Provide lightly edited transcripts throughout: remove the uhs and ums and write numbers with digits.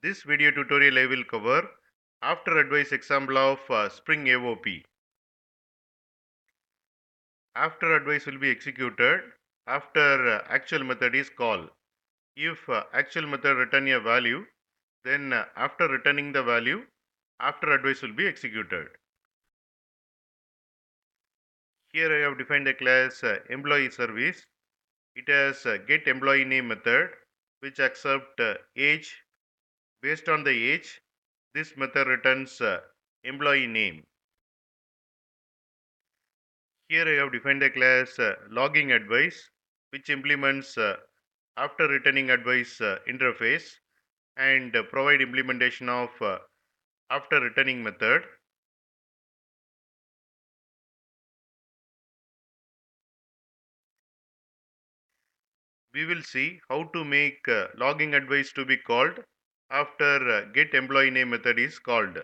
This video tutorial I will cover after advice example of Spring AOP. After advice will be executed after actual method is called. If actual method return a value, then after returning the value, after advice will be executed. Here I have defined a class employee service. It has get employee name method which accept age. Based on the age, this method returns employee name. Here I have defined a class logging advice which implements after returning advice interface and provide implementation of after returning method. We will see how to make logging advice to be called after get employee name method is called.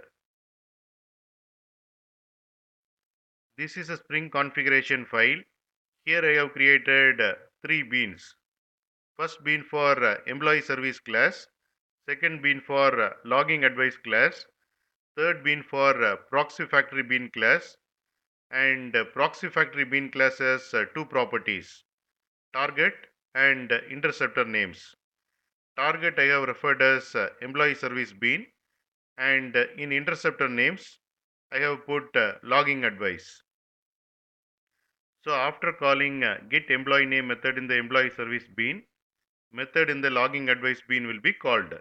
This is a Spring configuration file. Here I have created three beans. First bean for employee service class, second bean for logging advice class, third bean for proxy factory bean class, and proxy factory bean class has two properties, target and interceptor names. Target I have referred as employee service bean, and in interceptor names I have put logging advice. So after calling get employee name method in the employee service bean, method in the logging advice bean will be called.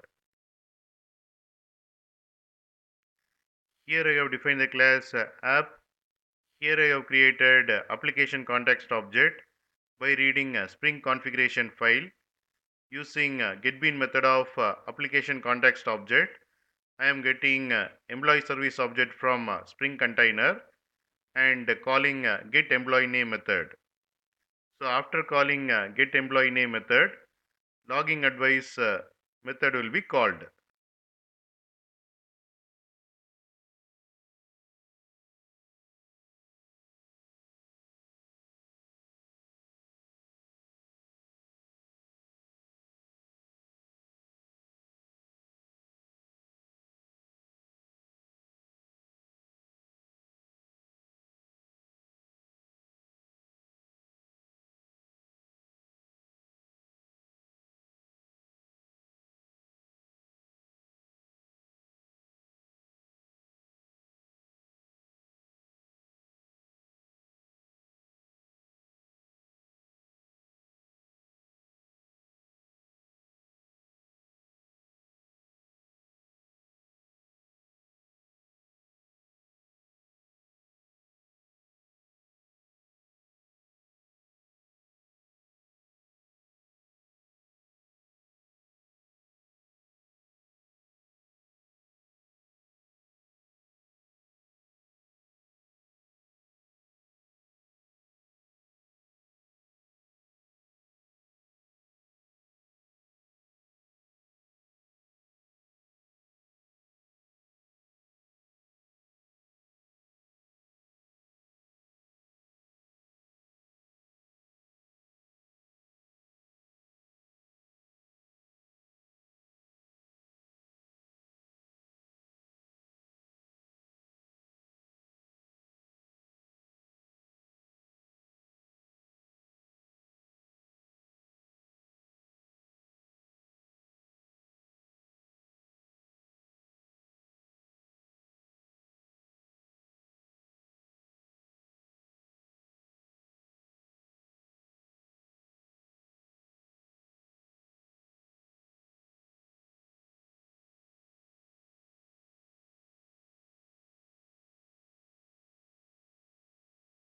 Here I have defined the class app. Here I have created application context object by reading a Spring configuration file using getBean method of application context object. I am getting employee service object from Spring container and calling get employee name method. So after calling get employee name method, logging advice method will be called.